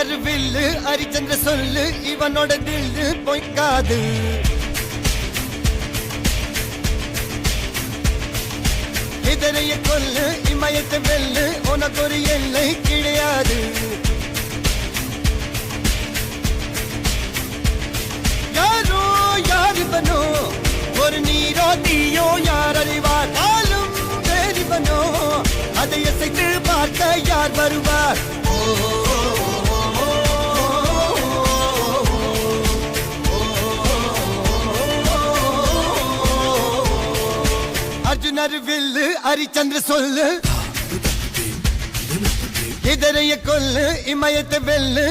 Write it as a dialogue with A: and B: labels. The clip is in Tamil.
A: அர்ஜுனர் வில்லு ஹரிச்சந்திர சொல்லு இவனோட தில்லு பொய்க்காது. இதரைய கொல்லு இமயத்தை வெல்லு உனக்கு ஒரு எல்லை கிடையாது. யாரோ யாரிவனோ ஒரு நீரோ தீயோ யார் அறிவார். ஆளும் வேறிவனோ அதை அசைத்து பார்க்க யார் வருவார். அர்ஜுனர் வில்லு ஹரிச்சந்திர சொல்லு இதரைய கொல்லு இமயத்தை வெல்லு